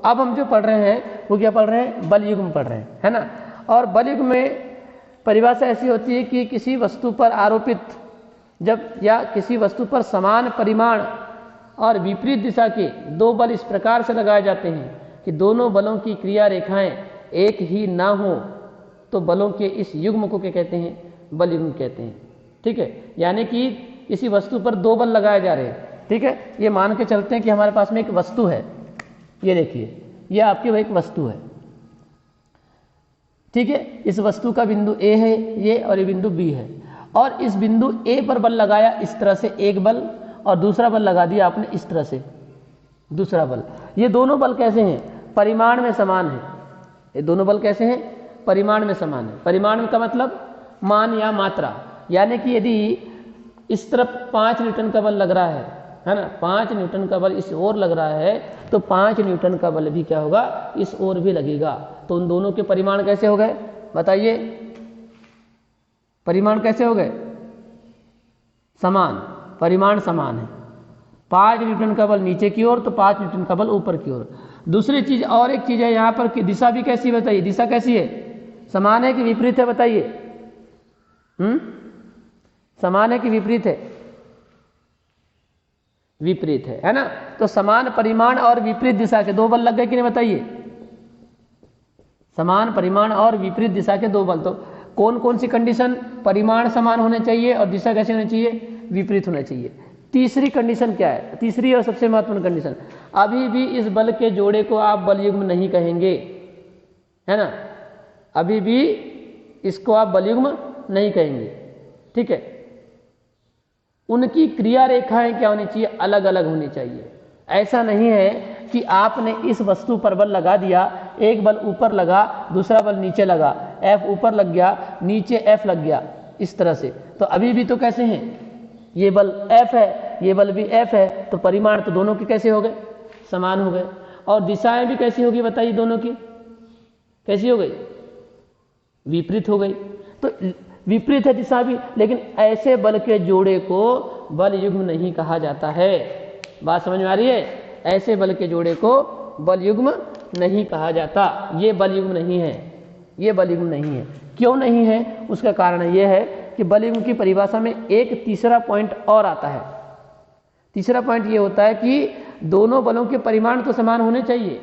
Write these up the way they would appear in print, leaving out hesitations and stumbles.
अब हम जो पढ़ रहे हैं वो क्या पढ़ रहे हैं, बल युग्म पढ़ रहे हैं, है ना। और बल युग्म में परिभाषा ऐसी होती है कि किसी वस्तु पर आरोपित जब या किसी वस्तु पर समान परिमाण और विपरीत दिशा के दो बल इस प्रकार से लगाए जाते हैं कि दोनों बलों की क्रिया रेखाएं एक ही ना हो, तो बलों के इस युग्म को क्या कहते हैं, बल युग्म कहते हैं। ठीक है, यानी कि किसी वस्तु पर दो बल लगाए जा रहे हैं। ठीक है, ये मान के चलते हैं कि हमारे पास में एक वस्तु है, ये देखिए, ये आपकी वह एक वस्तु है। ठीक है, इस वस्तु का बिंदु ए है ये, और ये बिंदु बी है, और इस बिंदु ए पर बल लगाया इस तरह से एक बल, और दूसरा बल लगा दिया आपने इस तरह से दूसरा बल। ये दोनों बल कैसे हैं, परिमाण में समान है। ये दोनों बल कैसे हैं, परिमाण में समान है। परिमाण का मतलब मान या मात्रा, यानी कि यदि इस तरफ 5 न्यूटन का बल लग रहा है ना, 5 न्यूटन का बल इस ओर लग रहा है, तो 5 न्यूटन का बल भी क्या होगा, इस ओर भी लगेगा। तो उन दोनों के परिमाण कैसे हो गए, बताइए, परिमाण कैसे हो गए, समान, परिमाण समान है। 5 न्यूटन का बल नीचे की ओर, तो 5 न्यूटन का बल ऊपर की ओर। दूसरी चीज, और एक चीज है यहाँ पर कि दिशा भी कैसी, बताइए, दिशा कैसी है, समान है कि विपरीत है, बताइए। समान है कि विपरीत है, विपरीत है ना। तो समान परिमाण और विपरीत दिशा के दो बल लग गए कि नहीं, बताइए। समान परिमाण और विपरीत दिशा के दो बल, तो कौन कौन सी कंडीशन, परिमाण समान होने चाहिए और दिशा कैसे होनी चाहिए, विपरीत होना चाहिए। तीसरी कंडीशन क्या है, तीसरी और सबसे महत्वपूर्ण कंडीशन, अभी भी इस बल के जोड़े को आप बल युग्म नहीं कहेंगे, है ना, अभी भी इसको आप बल युग्म नहीं कहेंगे। ठीक है, उनकी क्रिया रेखाएं क्या होनी चाहिए, अलग अलग होनी चाहिए। ऐसा नहीं है कि आपने इस वस्तु पर बल लगा दिया, एक बल ऊपर लगा, दूसरा बल नीचे लगा, F ऊपर लग गया, नीचे F लग गया, इस तरह से, तो अभी भी तो कैसे हैं, ये बल F है, ये बल भी F है, तो परिमाण तो दोनों के कैसे हो गए, समान हो गए। और दिशाएं भी कैसी होगी, बताइए, दोनों की कैसी हो गई, विपरीत हो गई। तो विपरीत है दिशा भी, लेकिन ऐसे बल के जोड़े को बल युग्म नहीं कहा जाता है। बात समझ में आ रही है, ऐसे बल के जोड़े को बल युग्म नहीं कहा जाता, ये बल युग्म नहीं है, ये बल युग्म नहीं है। क्यों नहीं है, उसका कारण यह है कि बल युग्म की परिभाषा में एक तीसरा पॉइंट और आता है। तीसरा पॉइंट ये होता है कि दोनों बलों के परिमाण तो समान होने चाहिए,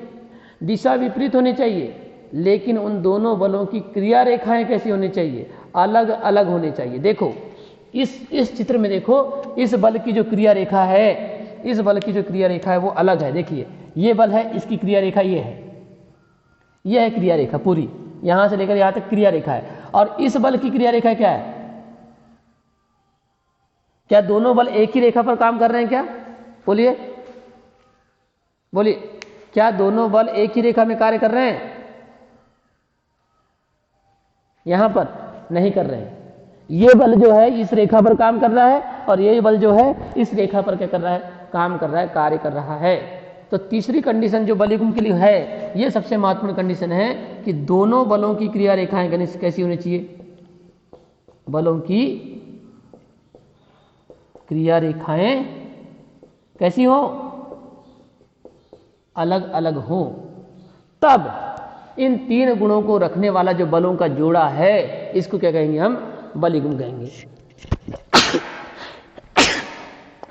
दिशा विपरीत होनी चाहिए, लेकिन उन दोनों बलों की क्रिया रेखाएं कैसी होनी चाहिए, अलग अलग होनी चाहिए। देखो इस चित्र में देखो, इस बल की जो क्रिया रेखा है, इस बल की जो क्रिया रेखा है वो अलग है। देखिए ये बल है, इसकी क्रिया रेखा ये है, यह है क्रिया रेखा पूरी, यहां से लेकर यहां तक क्रिया रेखा है। और इस बल की क्रिया रेखा क्या है, क्या दोनों बल एक ही रेखा पर काम कर रहे हैं क्या, बोलिए बोलिए, क्या दोनों बल एक ही रेखा में कार्य कर रहे हैं, यहां पर नहीं कर रहे हैं। ये बल जो है इस रेखा पर काम कर रहा है, और ये बल जो है इस रेखा पर क्या कर रहा है, काम कर रहा है, कार्य कर रहा है। तो तीसरी कंडीशन जो बल युग्म के लिए है, ये सबसे महत्वपूर्ण कंडीशन है कि दोनों बलों की क्रिया रेखाएं कैसी होनी चाहिए, बलों की क्रिया रेखाएं कैसी हो, अलग अलग हो। तब इन तीन गुणों को रखने वाला जो बलों का जोड़ा है, इसको क्या कहेंगे, हम बल युग्म कहेंगे।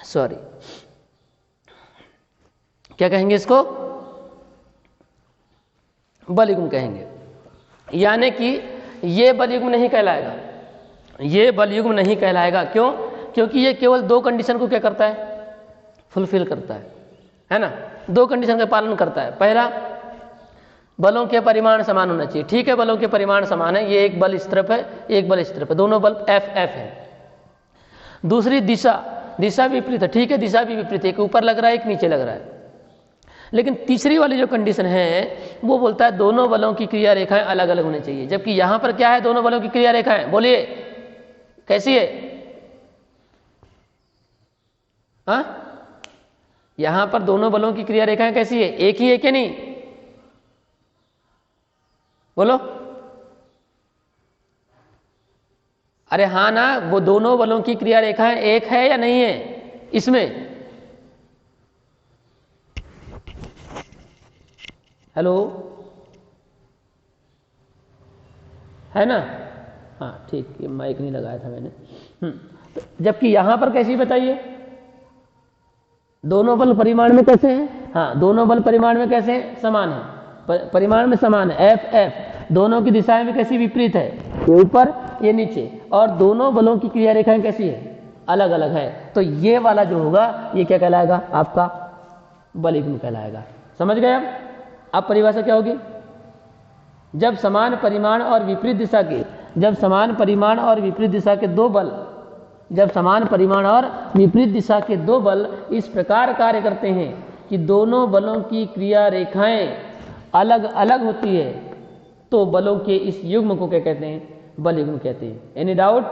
सॉरी, क्या कहेंगे इसको, बल युग्म कहेंगे। यानी कि ये बल युग्म नहीं कहलाएगा, ये बल युग्म नहीं कहलाएगा। क्यों, क्योंकि ये केवल दो कंडीशन को क्या करता है, फुलफिल करता है ना, दो कंडीशन का पालन करता है। पहला, बलों के परिमाण समान होना चाहिए। ठीक है, बलों के परिमाण समान है, ये एक बल इस तरफ है, एक बल इस तरफ है, दोनों बल F F है। दूसरी, दिशा, दिशा विपरीत है। ठीक है, दिशा भी विपरीत है, एक ऊपर लग रहा है, एक नीचे लग रहा है। लेकिन तीसरी वाली जो कंडीशन है वो बोलता है दोनों बलों की क्रिया रेखाएं अलग अलग होनी चाहिए। जबकि यहां पर क्या है, दोनों बलों की क्रिया रेखाएं, बोलिए कैसी है, हाँ, यहां पर दोनों बलों की क्रिया रेखाएं कैसी है, एक ही है कि नहीं, बोलो, अरे हाँ ना, वो दोनों बलों की क्रिया रेखाएं एक है या नहीं है इसमें, हेलो, है ना? हाँ ठीक, ये माइक नहीं लगाया था मैंने। तो जबकि यहां पर कैसी बताइए, दोनों बल परिमाण में कैसे हैं? हाँ, दोनों बल परिमाण में कैसे हैं? समान है, परिमाण में समान है। एफ एफ दोनों की दिशाएं भी कैसी विपरीत है, ये ऊपर ये नीचे, और दोनों बलों की क्रिया रेखाएं कैसी है? अलग अलग है। तो ये वाला जो होगा ये क्या कहलाएगा? आपका बल युग्म कहलाएगा। समझ गए? अब परिभाषा क्या होगी? जब समान परिमाण और विपरीत दिशा के, जब समान परिमाण और विपरीत दिशा के दो बल, जब समान परिमाण और विपरीत दिशा के दो बल इस प्रकार कार्य करते हैं कि दोनों बलों की क्रिया रेखाएं अलग अलग होती है, तो बलों के इस युग्म को क्या कहते हैं? बल युग्म कहते हैं। Any doubt?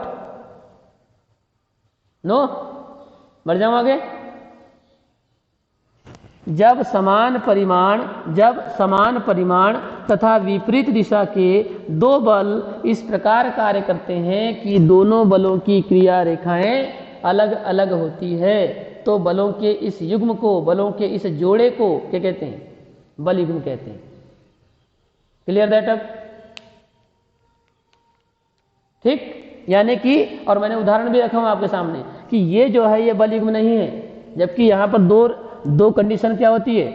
नो? बढ़ जाऊं आगे। जब समान परिमाण तथा विपरीत दिशा के दो बल इस प्रकार कार्य करते हैं कि दोनों बलों की क्रिया रेखाएं अलग अलग होती है, तो बलों के इस युग्म को, बलों के इस जोड़े को क्या कहते हैं? बल युग्म कहते हैं। Clear that? अब ठीक, यानी कि, और मैंने उदाहरण भी रखा हूं आपके सामने कि ये जो है ये बल युग्म नहीं है, जबकि यहां पर दो कंडीशन क्या होती है?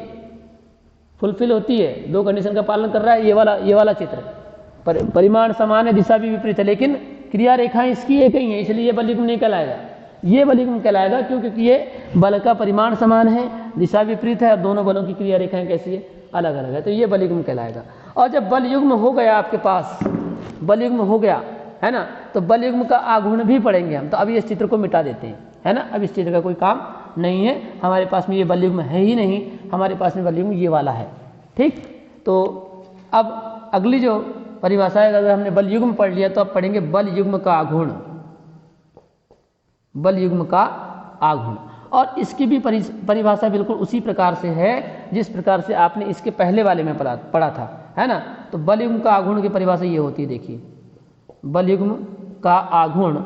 फुलफिल होती है, दो कंडीशन का पालन कर रहा है। ये वाला चित्र परिमाण समान है, दिशा भी विपरीत है, लेकिन क्रिया रेखाएं इसकी एक ही है, इसलिए ये बल युग्म नहीं कहलाएगा। ये बल युग्म कहलाएगा क्यों? क्योंकि ये बल का परिमाण समान है, दिशा विपरीत है, और दोनों बलों की क्रिया रेखाएं कैसी है? अलग अलग है, तो ये बल युग्म कहलाएगा। और जब बल युग्म हो गया आपके पास, बल युग्म हो गया है ना, तो बल युग्म का आघूर्ण भी पढ़ेंगे हम। तो अभी इस चित्र को मिटा देते हैं, है ना? अब इस चित्र का कोई काम नहीं है, हमारे पास में ये बल युग्म है ही नहीं, हमारे पास में बल युग्म ये वाला है। ठीक, तो अब अगली जो परिभाषा है, अगर हमने बल युग्म पढ़ लिया तो अब पढ़ेंगे बल युग्म का आघूर्ण। बल युग्म का आघूर्ण, और इसकी भी परिभाषा बिल्कुल उसी प्रकार से है जिस प्रकार से आपने इसके पहले वाले में पढ़ा था, है ना? तो बल युग्म का आघूर्ण की परिभाषा ये होती है, देखिए, बल युग्म का आघूर्ण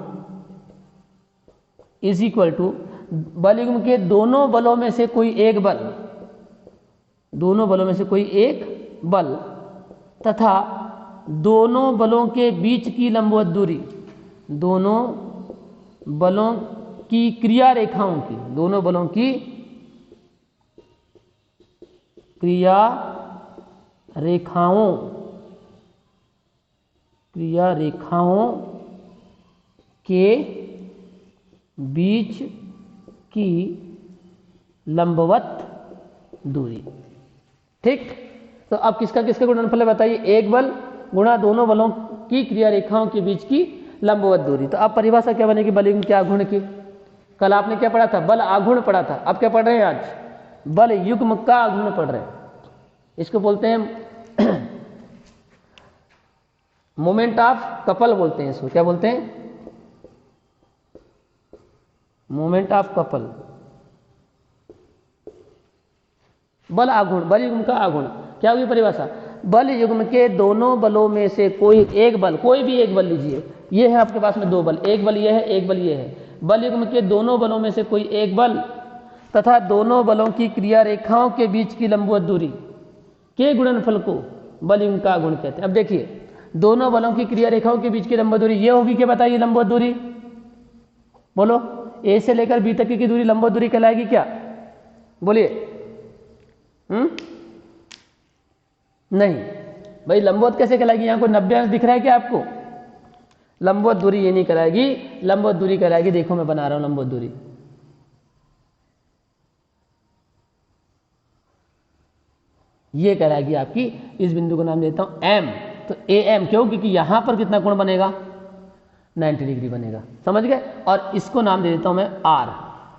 इज इक्वल टू बल युग्म के दोनों बलों में से कोई एक बल, दोनों बलों में से कोई एक बल तथा दोनों बलों के बीच की लंबवत दूरी, दोनों बलों की क्रिया रेखाओं की, दोनों बलों की क्रिया रेखाओं के बीच की लंबवत दूरी। ठीक, तो अब किसका गुणनफल है बताइए? एक बल गुणा दोनों बलों की क्रिया रेखाओं के बीच की लंबवत दूरी। तो अब परिभाषा क्या बनेगी बल युग्म के आघूर्ण की? कल आपने क्या पढ़ा था? बल आघूर्ण पढ़ा था। अब क्या पढ़ रहे हैं? आज बल युग्म का आघूर्ण पढ़ रहे हैं। इसको बोलते हैं मोमेंट ऑफ कपल बोलते हैं इसको। क्या बोलते हैं? Moment of couple. बल आघूर्ण, बल युग्म का आघूर्ण क्या होगी परिभाषा? बल युग्म के दोनों बलों में से कोई एक बल, कोई भी एक बल लीजिए, ये है आपके पास में दो बल, एक बल ये है, एक बल ये है। बल युग्म के दोनों बलों में से कोई एक बल तथा दोनों बलों की क्रिया रेखाओं के बीच की लंबवत दूरी के गुणनफल को बल युग्म का आघूर्ण कहते हैं। अब देखिए, दोनों बलों की क्रिया रेखाओं के बीच की लंबवत दूरी ये होगी, क्या बताइए? लंबवत दूरी बोलो, ए से लेकर बी तक की दूरी लंबवत दूरी कहलाएगी क्या? बोलिए। नहीं भाई, लंबवत कैसे कहलाएगी? यहां कोई 90 अंश दिख रहा है क्या आपको? लंबवत दूरी ये नहीं कहलाएगी, लंबवत दूरी कहलाएगी, देखो मैं बना रहा हूं लंबवत दूरी, ये कहलाएगी आपकी, इस बिंदु को नाम देता हूं एम। तो ए एम क्यों? क्योंकि यहां पर कितना कोण बनेगा? 90 डिग्री बनेगा। समझ गए? और इसको नाम दे देता हूं मैं आर।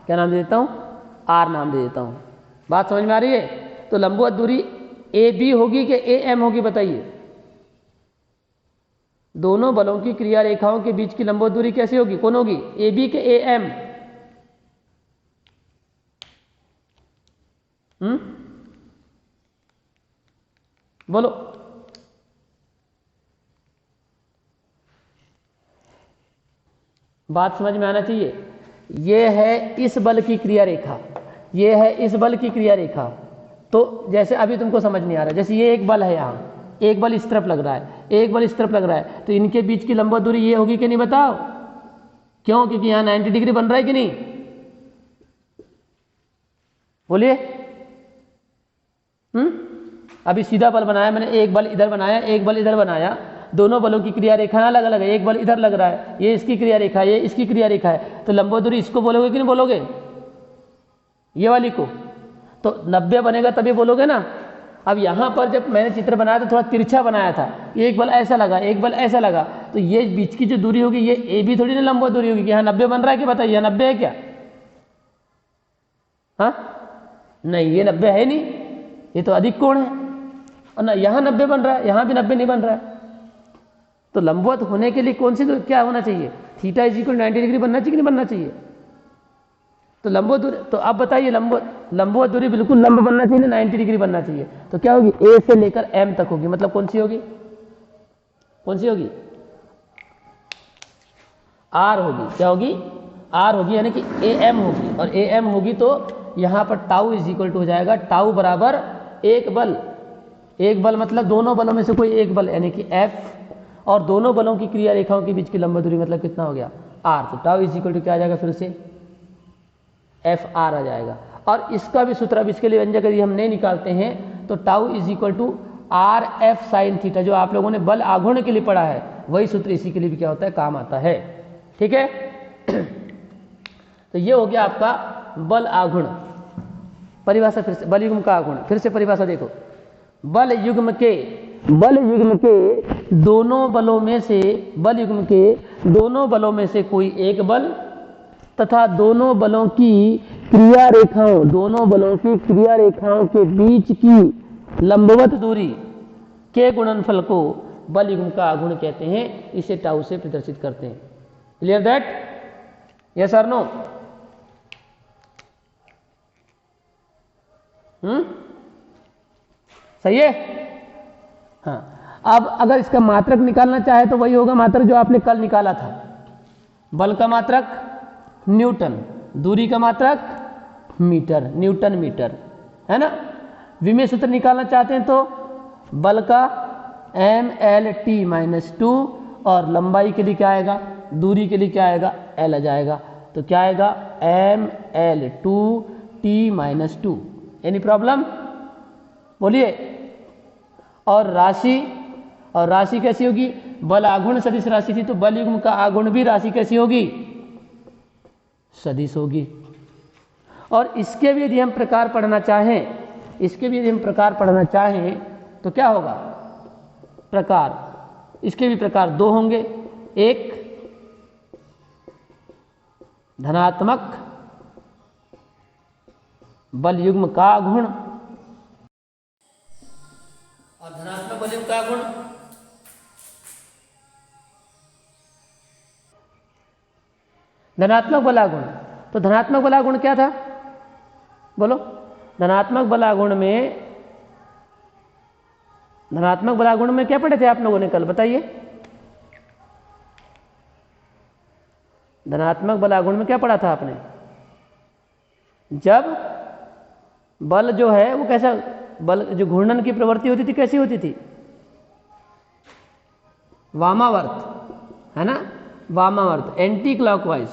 क्या नाम दे देता हूं? आर नाम दे देता हूं। बात समझ में आ रही है? तो लंबवत दूरी ए बी होगी कि ए एम होगी बताइए? दोनों बलों की क्रिया रेखाओं के बीच की लंबवत दूरी कैसी होगी? कौन होगी? ए बी के ए एम? बोलो। बात समझ में आना चाहिए। ये है इस बल की क्रिया रेखा, ये है इस बल की क्रिया रेखा, तो जैसे अभी तुमको समझ नहीं आ रहा, जैसे ये एक बल है, यहाँ एक बल इस तरफ लग रहा है, एक बल इस तरफ लग रहा है, तो इनके बीच की लंबवत दूरी ये होगी कि नहीं बताओ? क्यों? क्योंकि यहाँ 90 डिग्री बन रहा है कि नहीं? बोलिए। अभी सीधा बल बनाया मैंने, एक बल इधर बनाया, एक बल इधर बनाया, दोनों बलों की क्रिया रेखा अलग अलग है, एक बल इधर लग रहा है, ये इसकी क्रिया रेखा है, ये इसकी क्रिया रेखा है, तो लंबवत दूरी इसको बोलोगे कि नहीं बोलोगे? ये वाली को। तो 90 बनेगा तभी बोलोगे ना। अब यहाँ पर जब मैंने चित्र बनाया तो थोड़ा तिरछा बनाया था, एक बल ऐसा लगा, एक बल ऐसा लगा, तो ये बीच की जो दूरी होगी ये ए भी थोड़ी ना लंबवत दूरी होगी कि यहाँ 90 बन रहा है कि बताइए, यहाँ 90 है क्या? हाँ नहीं, ये 90 है नहीं, ये तो अधिक कोण है, और ना यहाँ 90 बन रहा है, यहाँ भी 90 नहीं बन रहा है। तो लंबवत होने के लिए कौन सी क्या होना चाहिए? थीटा इज इक्वल 90 डिग्री बनना चाहिए कि नहीं बनना चाहिए? तो लंबवत दूरी, तो अब बताइए लंबवत दूरी बिल्कुल लंब बनना चाहिए, 90 डिग्री बनना चाहिए। तो क्या होगी? ए से लेकर एम तक होगी, मतलब कौन सी होगी? कौन सी होगी? आर होगी। क्या होगी? आर होगी, यानी कि ए एम होगी, और ए एम होगी तो यहाँ पर टाउ इज इक्वल टू हो जाएगा टाउ बराबर एक बल। एक बल मतलब दोनों बलों में से कोई एक बल, यानी कि एफ, और दोनों बलों की क्रिया रेखाओं के बीच की लंबवत दूरी मतलब कितना हो गया? आर। तो टाउ इज इक्वल टू क्या आ जाएगा? फिर से एफ आर आ जाएगा। और इसका भी सूत्र, अब इसके लिए व्यंजक यदि हम नहीं निकालते हैं तो tau is equal to R F sine theta, जो आप लोगों ने बल आघूर्ण के लिए पढ़ा है, वही सूत्र इसी के लिए भी क्या होता है? काम आता है। ठीक है। तो ये हो गया आपका बल आघूर्ण। परिभाषा फिर से, बल युग्म का आघूर्ण, फिर से परिभाषा देखो। बल युग्म के दोनों बलों में से, बल युग्म के दोनों बलों में से कोई एक बल तथा दोनों बलों की क्रिया रेखाओं के बीच की लंबवत दूरी के गुणनफल को बल युग्म का आघूर्ण कहते हैं। इसे टाउ से प्रदर्शित करते हैं। Clear that? यस और नो? सही है। हाँ, अब अगर इसका मात्रक निकालना चाहे तो वही होगा मात्रक जो आपने कल निकाला था। बल का मात्रक न्यूटन, दूरी का मात्रक मीटर, न्यूटन मीटर, है ना। विमेय सूत्र निकालना चाहते हैं तो बल का mL/t-2, और लंबाई के लिए क्या आएगा? दूरी के लिए क्या आएगा? L आ जाएगा। तो क्या आएगा? mL/2t-2। Any problem? बोलिए। और राशि कैसी होगी? बल आघूर्ण सदिश राशि थी, तो बल युग्म का आघूर्ण भी राशि कैसी होगी? सदिश होगी। और इसके भी यदि हम प्रकार पढ़ना चाहें, तो क्या होगा? प्रकार, इसके भी प्रकार दो होंगे। एक धनात्मक बल युग्म का आघूर्ण, और धनात्मक बल युग्म का आघूर्ण धनात्मक बलागुण। तो धनात्मक बलागुण क्या था? बोलो। धनात्मक बलागुण में क्या पढ़े थे आप लोगों ने कल? बताइए। धनात्मक बलागुण में क्या पढ़ा था आपने? जब बल जो है वो कैसा, बल जो घूर्णन की प्रवृत्ति होती थी कैसी होती थी? वामावर्त, है ना, वामावर्त, एंटी क्लॉकवाइज।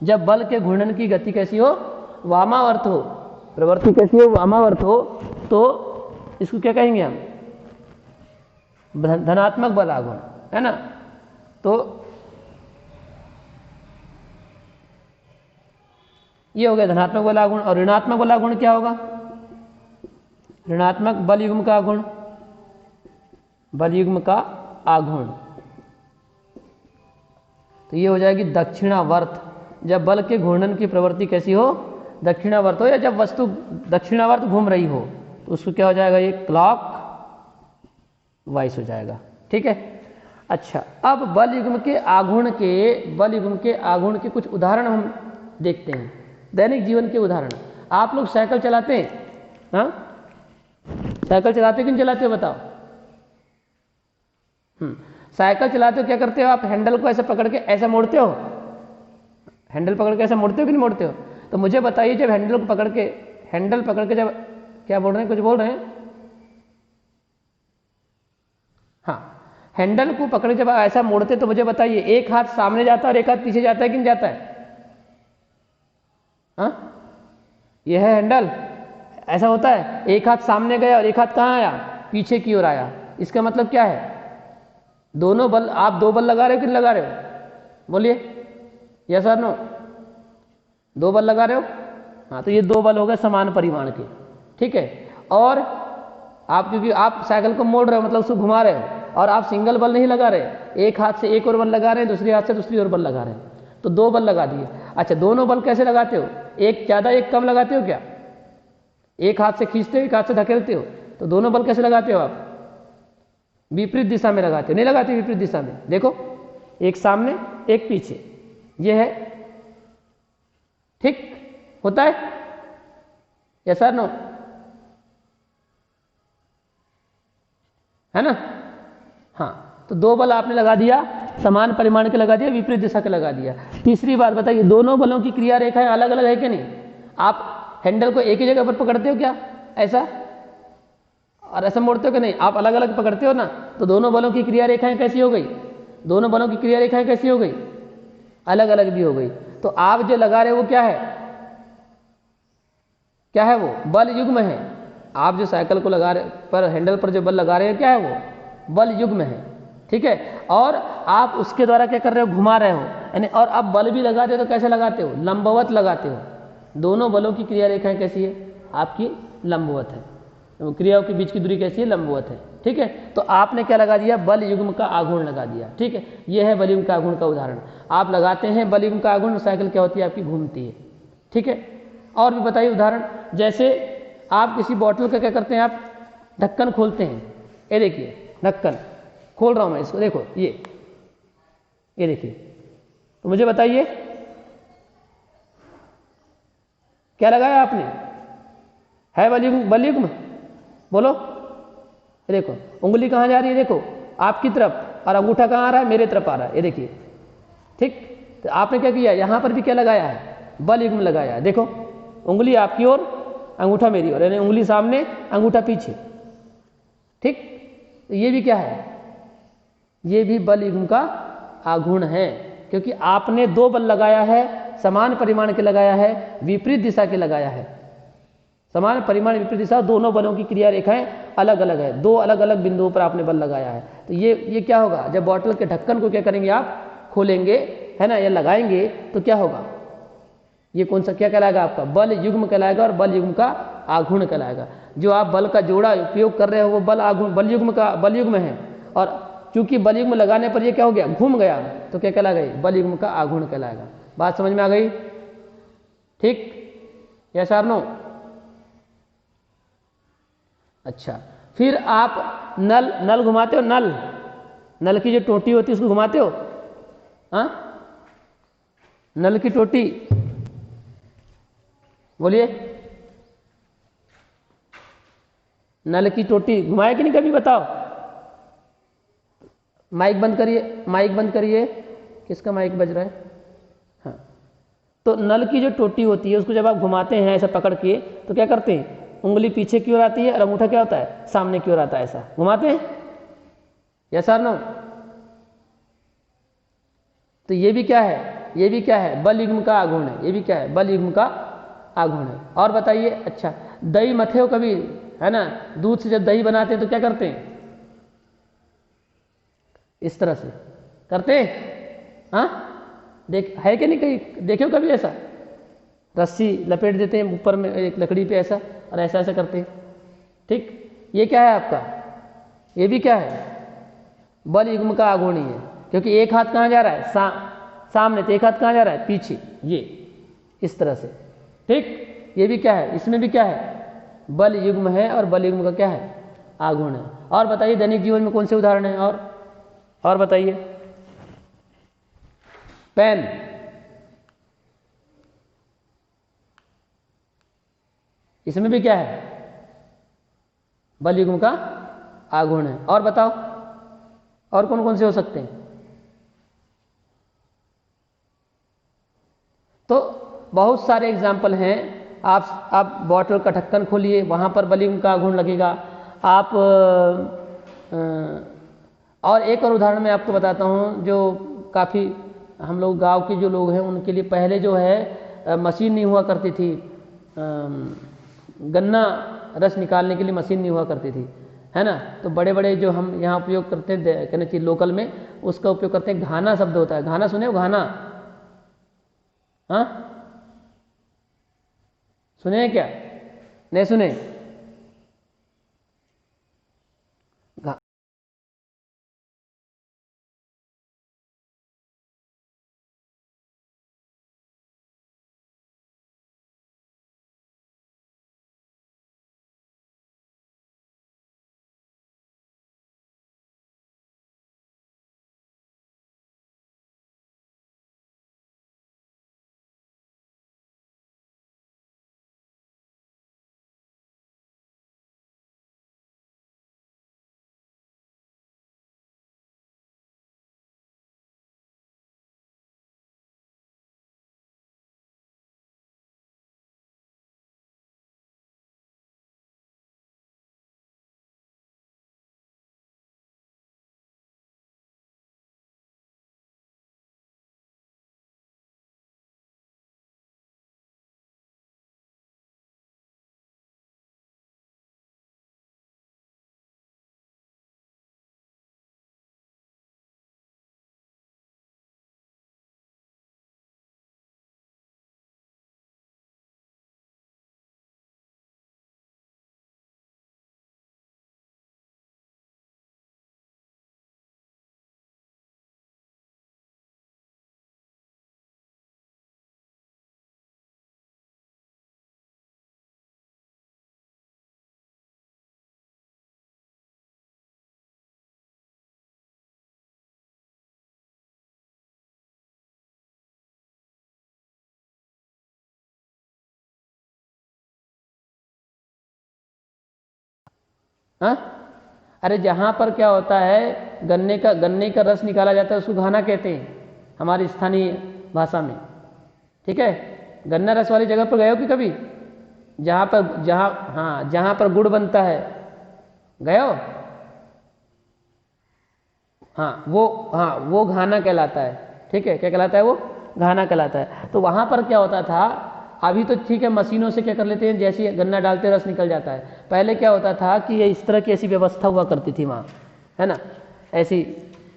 जब बल के घूर्णन की गति कैसी हो? वामावर्त हो, प्रवृत्ति कैसी हो? वामावर्त हो, तो इसको क्या कहेंगे हम? धनात्मक बल आघूर्ण, है ना। तो ये हो गया धनात्मक बल आघूर्ण। और ऋणात्मक बल आघूर्ण क्या होगा? ऋणात्मक बल युग्म का आघूर्ण, बल युग्म का आघूर्ण, तो ये हो जाएगी दक्षिणावर्त। जब बल के घूर्णन की प्रवृत्ति कैसी हो? दक्षिणावर्त हो, या जब वस्तु दक्षिणावर्त घूम रही हो तो उसको क्या हो जाएगा? ये क्लॉक वाइज हो जाएगा। ठीक है। अच्छा, अब बल युग्म के आघूर्ण के कुछ उदाहरण हम देखते हैं, दैनिक जीवन के उदाहरण। आप लोग साइकिल चलाते हैं? हाँ, साइकिल चलाते कि नहीं चलाते हो बताओ? साइकिल चलाते हो, क्या करते हो आप? हैंडल को ऐसे पकड़ के ऐसे मोड़ते हो, हैंडल पकड़ के ऐसा मोड़ते हो कि नहीं मोड़ते हो? तो मुझे बताइए, जब हैंडल पकड़ के जब, क्या बोल रहे हैं, कुछ बोल रहे हैं? हाँ, हैंडल को पकड़ के जब ऐसा मोड़ते तो मुझे बताइए, एक हाथ सामने जाता है और एक हाथ पीछे जाता है कि नहीं जाता है? हाँ, यह है हैंडल, ऐसा होता है, एक हाथ सामने गया और एक हाथ कहाँ आया? पीछे की ओर आया। इसका मतलब क्या है? दोनों बल, आप दो बल लगा रहे हो कि नहीं लगा रहे हो? बोलिए, यस और नो? दो बल लगा रहे हो? हाँ, तो ये दो बल हो गए समान परिमाण के, ठीक है। और आप, क्योंकि आप साइकिल को मोड़ रहे हो मतलब उसको घुमा रहे हो, और आप सिंगल बल नहीं लगा रहे, एक हाथ से एक और बल लगा रहे हैं, दूसरे हाथ से दूसरी ओर बल लगा रहे हैं, तो दो बल लगा दिए। अच्छा, दोनों बल कैसे लगाते हो? एक ज़्यादा एक कम लगाते हो क्या? एक हाथ से खींचते हो, एक हाथ से धकेलते हो, तो दोनों बल कैसे लगाते हो आप? विपरीत दिशा में लगाते हो, नहीं लगाते विपरीत दिशा में? देखो, एक सामने एक पीछे, ये है, ठीक होता है, यस और नो? है ना? हाँ, तो दो बल आपने लगा दिया, समान परिमाण के लगा दिया, विपरीत दिशा के लगा दिया। तीसरी बात बताइए, दोनों बलों की क्रिया रेखाएं अलग अलग है कि नहीं? आप हैंडल को एक ही जगह पर पकड़ते हो क्या ऐसा, और ऐसा मोड़ते हो कि नहीं? आप अलग अलग पकड़ते हो ना, तो दोनों बलों की क्रिया रेखाएं कैसी हो गई? दोनों बलों की क्रिया रेखाएं कैसी हो गई? अलग अलग भी हो गई। तो आप जो लगा रहे हो वो क्या है? क्या है वो? बल युग्म है। आप जो साइकिल को लगा रहे पर, हैंडल पर जो बल लगा रहे हैं, क्या है वो? बल युग्म है, ठीक है। और आप उसके द्वारा क्या कर रहे हो? घुमा रहे हो, यानी, और अब बल भी लगाते हो तो कैसे लगाते हो? लंबवत लगाते हो। दोनों बलों की क्रिया रेखाएं कैसी है? आपकी लंबवत है। तो क्रियाओं के बीच की दूरी कैसी है? लंबवत है, ठीक है। तो आपने क्या लगा दिया? बल युग्म का आघूर्ण लगा दिया, ठीक है। यह है बल युग्म का आघूर्ण का उदाहरण। आप लगाते हैं बल युग्म का आघूर्ण, साइकिल क्या होती है आपकी? घूमती है, ठीक है। और भी बताइए उदाहरण, जैसे आप किसी बॉटल का क्या करते हैं? आप ढक्कन खोलते हैं, ये देखिए ढक्कन खोल रहा हूं मैं इसको, देखो ये देखिए। तो मुझे बताइए क्या लगाया आपने? है बल युग्म? बोलो, देखो उंगली कहाँ जा रही है? देखो आपकी तरफ, और अंगूठा कहाँ आ रहा है? मेरे तरफ आ रहा है, ये देखिए, ठीक। तो आपने क्या किया? यहाँ पर भी क्या लगाया है? बल युग्म लगाया है। देखो, उंगली आपकी ओर, अंगूठा मेरी ओर, यानी उंगली सामने, अंगूठा पीछे, ठीक। तो ये भी क्या है? ये भी बल युग्म का आघूर्ण है, क्योंकि आपने दो बल लगाया है, समान परिमाण के लगाया है, विपरीत दिशा के लगाया है। समान परिमाण विपरीत दिशा, दोनों बलों की क्रिया रेखाएं अलग अलग है, दो अलग अलग बिंदुओं पर आपने बल लगाया है। तो ये क्या होगा? जब बॉटल के ढक्कन को क्या करेंगे? आप खोलेंगे, है ना, या लगाएंगे, तो क्या होगा? ये कौन सा क्या कहलाएगा? आपका बल युग्म कहलाएगा, और बल युग्म का आघूर्ण कहलाएगा। जो आप बल का जोड़ा उपयोग कर रहे हो वो बल युग्म है, और चूंकि बल युग्म लगाने पर ये क्या हो गया? घूम गया, तो क्या कहलाएगा? बल युग्म का आघूर्ण कहलाएगा। बात समझ में आ गई? ठीक, यस और नो? अच्छा, फिर आप नल घुमाते हो, नल की जो टोटी होती है उसको घुमाते हो? हाँ, नल की टोटी, बोलिए, नल की टोटी घुमाए कि नहीं कभी? बताओ। माइक बंद करिए, माइक बंद करिए, किसका माइक बज रहा है? हाँ, तो नल की जो टोटी होती है उसको जब आप घुमाते हैं ऐसा पकड़ के, तो क्या करते हैं? उंगली पीछे की ओर आती है और अंगूठा क्या होता है? सामने की ओर आता है, ऐसा घुमाते हैं, यस और नो? तो ये भी क्या है? ये भी क्या है? बल युग्म का आघूर्ण है। ये भी क्या है? बल युग्म का आघूर्ण है। और बताइए, अच्छा, दही मथे हो कभी, है ना? दूध से जब दही बनाते हैं तो क्या करते हैं? इस तरह से करते हैं, हाँ? है कि नहीं? कहीं देखे हो कभी ऐसा? रस्सी लपेट देते हैं ऊपर में एक लकड़ी पे ऐसा, और ऐसा ऐसा करते हैं, ठीक। ये क्या है आपका? ये भी क्या है? बल युग्म का आघूर्ण ही है, क्योंकि एक हाथ कहाँ जा रहा है? सामने, तो एक हाथ कहाँ जा रहा है? पीछे, ये इस तरह से, ठीक। ये भी क्या है? इसमें भी क्या है? बल युग्म है, और बल युग्म का क्या है? आघूर्ण है। और बताइए दैनिक जीवन में कौन से उदाहरण हैं? और बताइए, पेन, इसमें भी क्या है? बल युग्म का आघूर्ण है। और बताओ, और कौन कौन से हो सकते हैं? बहुत सारे एग्जाम्पल हैं। आप बॉटल का ढक्कन खोलिए, वहाँ पर बलयुग्म का आघूर्ण लगेगा। आप और एक और उदाहरण मैं आपको बताता हूँ, जो काफ़ी हम लोग गांव के जो लोग हैं उनके लिए पहले जो है मशीन नहीं हुआ करती थी, गन्ना रस निकालने के लिए मशीन नहीं हुआ करती थी, है ना। तो बड़े बड़े जो हम यहाँ उपयोग करते हैं, कहना चाहिए लोकल में, उसका उपयोग करते हैं। घाना शब्द होता है, घाना सुने हो? घाना, हाँ सुने हैं क्या? नहीं सुने? हाँ, अरे जहाँ पर क्या होता है, गन्ने का रस निकाला जाता है, उसको घाना कहते हैं हमारी स्थानीय भाषा में। ठीक है, गन्ना रस वाली जगह पर गए हो कि कभी? जहाँ पर गुड़ बनता है, गए हो? वो घाना कहलाता है। ठीक है, क्या कहलाता है? वो घाना कहलाता है। तो वहाँ पर क्या होता था, अभी तो ठीक है मशीनों से क्या कर लेते हैं, जैसे गन्ना डालते रस निकल जाता है। पहले क्या होता था कि ये इस तरह की ऐसी व्यवस्था हुआ करती थी वहाँ, है ना, ऐसी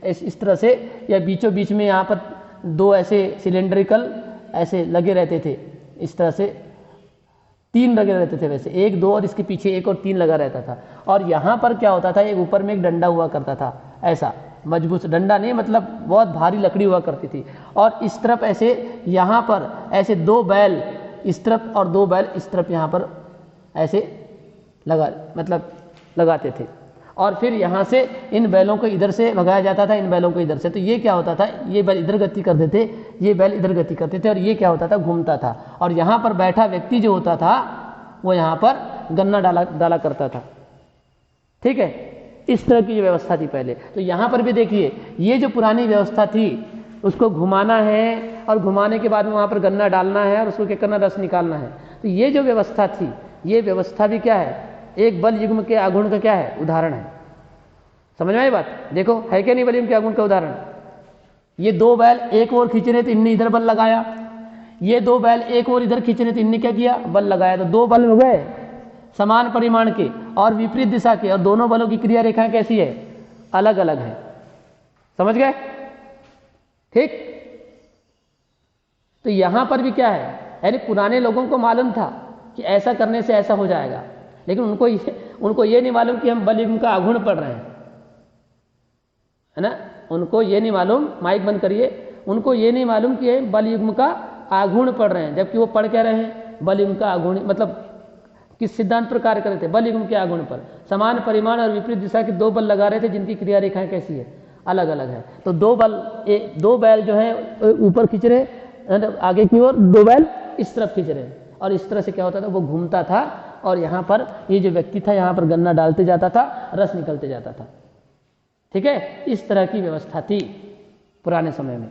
इस तरह से, या बीचों बीच में यहाँ पर दो ऐसे सिलेंड्रिकल ऐसे लगे रहते थे, इस तरह से 3 लगे रहते थे, वैसे 1 2 और इसके पीछे 1 और 3 लगा रहता था। और यहाँ पर क्या होता था, एक ऊपर में एक डंडा हुआ करता था, ऐसा मजबूत डंडा नहीं, मतलब बहुत भारी लकड़ी हुआ करती थी। और इस तरफ ऐसे, यहाँ पर ऐसे 2 बैल इस तरफ और 2 बैल इस तरफ यहाँ पर ऐसे लगाते थे। और फिर यहाँ से इन बैलों को इधर से भगाया जाता था, इन बैलों को इधर से। तो ये क्या होता था, ये बैल इधर गति करते थे, ये बैल इधर गति करते थे, और ये क्या होता था, घूमता था। और यहाँ पर बैठा व्यक्ति जो होता था वो यहाँ पर गन्ना डाला करता था। ठीक है, इस तरह की जो व्यवस्था थी पहले। तो यहाँ पर भी देखिए, ये जो पुरानी व्यवस्था थी, उसको घुमाना है, और घुमाने के बाद में वहाँ पर गन्ना डालना है, और उसको क्या करना, रस निकालना है। तो ये जो व्यवस्था थी, ये व्यवस्था भी क्या है, एक बल युग्म के आघूर्ण का क्या है, उदाहरण है। समझ में आई बात? देखो है क्या नहीं बल युग्म के आघूर्ण का उदाहरण? ये 2 बैल एक ओर खींच रहे थे, इनने इधर बल लगाया। ये 2 बैल एक ओर इधर खींच रहे थे, इनने क्या किया, बल लगाया। तो 2 बल हो गए समान परिमाण के और विपरीत दिशा के, और दोनों बलों की क्रिया रेखाएं कैसी है, अलग अलग है। समझ गए? ठीक। तो यहां पर भी क्या है, यानी पुराने लोगों को मालूम था कि ऐसा करने से ऐसा हो जाएगा, लेकिन उनको ये नहीं मालूम कि हम बल युग्म का आघूर्ण पढ़ रहे हैं, है ना। उनको ये नहीं मालूम, माइक बंद करिए, उनको ये नहीं मालूम कि बल युग्म का आघूर्ण पढ़ रहे हैं। जबकि वो पढ़ क्या रहे हैं, बल युग्म का आघूर्ण, मतलब किस सिद्धांत पर कार्य कर रहे थे, बल युग्म के आघूर्ण पर। समान परिमाण और विपरीत दिशा के 2 बल लगा रहे थे, जिनकी क्रिया रेखाएं कैसी है, अलग अलग है। तो 2 बैल जो है ऊपर खींच रहे, आगे की ओर 2 बैल इस तरफ खींच रहे, और इस तरह से क्या होता था, वो घूमता था, और यहाँ पर ये जो व्यक्ति था यहाँ पर गन्ना डालते जाता था, रस निकलते जाता था। ठीक है, इस तरह की व्यवस्था थी पुराने समय में।